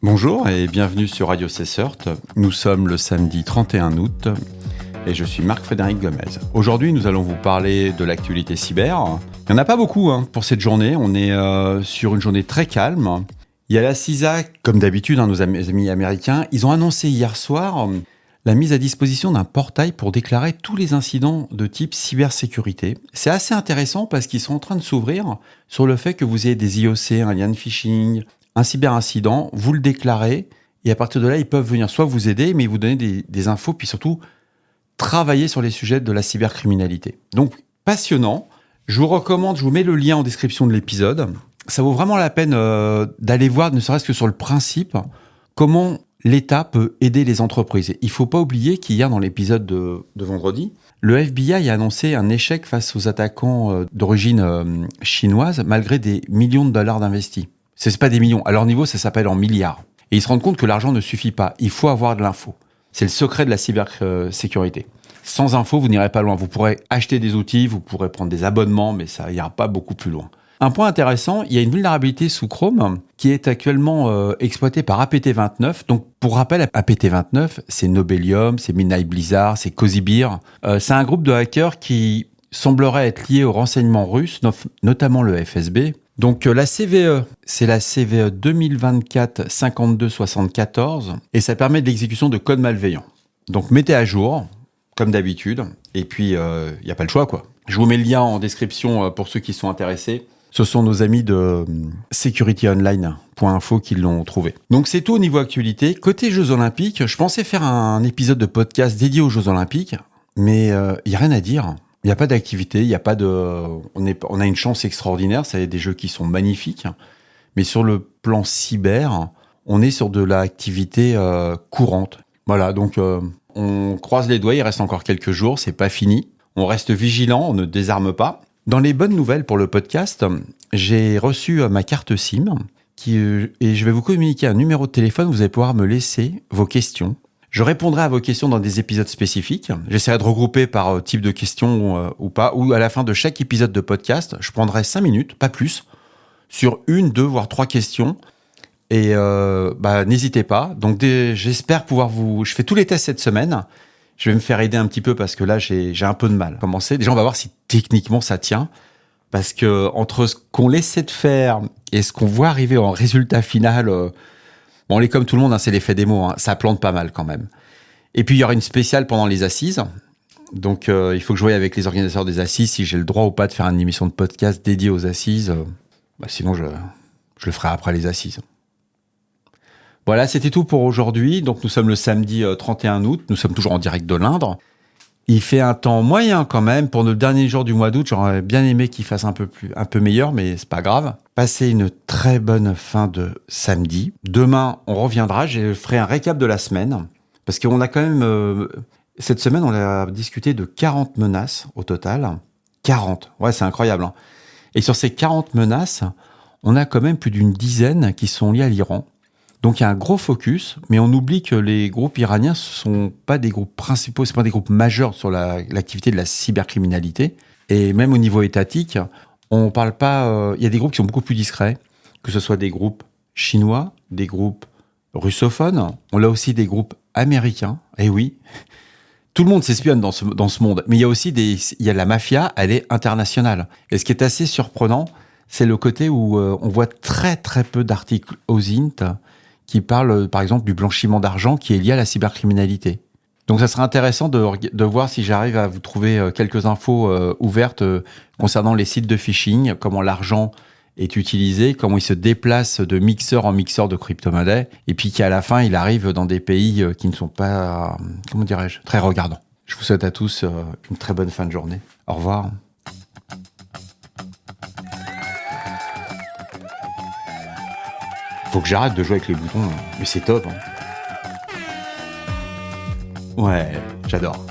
Bonjour et bienvenue sur Radio Cessert. Nous sommes le samedi 31 août et je suis Marc-Frédéric Gomez. Aujourd'hui, nous allons vous parler de l'actualité cyber. Il n'y en a pas beaucoup pour cette journée. On est sur une journée très calme. Il y a la CISA, comme d'habitude, nos amis américains. Ils ont annoncé hier soir la mise à disposition d'un portail pour déclarer tous les incidents de type cybersécurité. C'est assez intéressant parce qu'ils sont en train de s'ouvrir sur le fait que vous ayez des IOC, un lien de phishing, un cyberincident, vous le déclarez, et à partir de là, ils peuvent venir soit vous aider, mais vous donner des infos, puis surtout travailler sur les sujets de la cybercriminalité. Donc, passionnant. Je vous recommande, je vous mets le lien en description de l'épisode. Ça vaut vraiment la peine d'aller voir, ne serait-ce que sur le principe, comment l'État peut aider les entreprises. Il ne faut pas oublier qu'hier, dans l'épisode de vendredi, le FBI a annoncé un échec face aux attaquants d'origine chinoise, malgré des millions de dollars d'investis. C'est pas des millions. À leur niveau, ça s'appelle en milliards. Et ils se rendent compte que l'argent ne suffit pas. Il faut avoir de l'info. C'est le secret de la cybersécurité. Sans info, vous n'irez pas loin. Vous pourrez acheter des outils, vous pourrez prendre des abonnements, mais ça n'ira pas beaucoup plus loin. Un point intéressant, il y a une vulnérabilité sous Chrome qui est actuellement exploitée par APT29. Donc, pour rappel, APT29, c'est Nobelium, c'est Midnight Blizzard, c'est Cozy Beer. C'est un groupe de hackers qui semblerait être lié aux renseignements russes, notamment le FSB. Donc la CVE, c'est la CVE 2024-5274 et ça permet de l'exécution de codes malveillants. Donc mettez à jour, comme d'habitude, et puis il n'y a pas le choix, quoi. Je vous mets le lien en description pour ceux qui sont intéressés. Ce sont nos amis de securityonline.info qui l'ont trouvé. Donc c'est tout au niveau actualité. Côté Jeux Olympiques, je pensais faire un épisode de podcast dédié aux Jeux Olympiques, mais il n'y a rien à dire. Il n'y a pas d'activité, il y a pas de. On a une chance extraordinaire, c'est des jeux qui sont magnifiques, mais sur le plan cyber, on est sur de l'activité courante. Voilà, donc on croise les doigts, il reste encore quelques jours, c'est pas fini. On reste vigilant, on ne désarme pas. Dans les bonnes nouvelles pour le podcast, j'ai reçu ma carte SIM et je vais vous communiquer un numéro de téléphone où vous allez pouvoir me laisser vos questions. Je répondrai à vos questions dans des épisodes spécifiques. J'essaierai de regrouper par type de questions ou pas. Ou à la fin de chaque épisode de podcast, je prendrai 5 minutes, pas plus, sur 1, 2, voire 3 questions. Et n'hésitez pas. Donc j'espère pouvoir vous... Je fais tous les tests cette semaine. Je vais me faire aider un petit peu parce que là, j'ai un peu de mal à commencer. Déjà, on va voir si techniquement ça tient. Parce que entre ce qu'on essaie de faire et ce qu'on voit arriver en résultat final... Bon, on est comme tout le monde, c'est l'effet démo, ça plante pas mal quand même. Et puis, il y aura une spéciale pendant les assises. Donc, il faut que je voie avec les organisateurs des assises si j'ai le droit ou pas de faire une émission de podcast dédiée aux assises. Sinon, je le ferai après les assises. Voilà, c'était tout pour aujourd'hui. Donc, nous sommes le samedi 31 août. Nous sommes toujours en direct de l'Indre. Il fait un temps moyen quand même. Pour le dernier jour du mois d'août, j'aurais bien aimé qu'il fasse un peu meilleur, mais c'est pas grave. Passez une très bonne fin de samedi. Demain, on reviendra. Je ferai un récap de la semaine. Parce qu'on a quand même... cette semaine, on a discuté de 40 menaces au total. 40. Ouais, c'est incroyable. Et sur ces 40 menaces, on a quand même plus d'une dizaine qui sont liées à l'Iran. Donc il y a un gros focus, mais on oublie que les groupes iraniens ne sont pas des groupes principaux, ce ne sont pas des groupes majeurs sur l'activité de la cybercriminalité. Et même au niveau étatique, on parle pas... il y a des groupes qui sont beaucoup plus discrets, que ce soit des groupes chinois, des groupes russophones. On a aussi des groupes américains. Et oui, tout le monde s'espionne dans ce monde. Mais il y a aussi il y a la mafia, elle est internationale. Et ce qui est assez surprenant, c'est le côté où on voit très très peu d'articles OSINT qui parlent, par exemple, du blanchiment d'argent qui est lié à la cybercriminalité. Donc, ça serait intéressant de voir si j'arrive à vous trouver quelques infos ouvertes concernant les sites de phishing, comment l'argent est utilisé, comment il se déplace de mixeur en mixeur de crypto-monnaies, et puis qu'à la fin, il arrive dans des pays qui ne sont pas, comment dirais-je, très regardants. Je vous souhaite à tous une très bonne fin de journée. Au revoir. Faut que j'arrête de jouer avec les boutons, mais c'est top. Ouais, j'adore.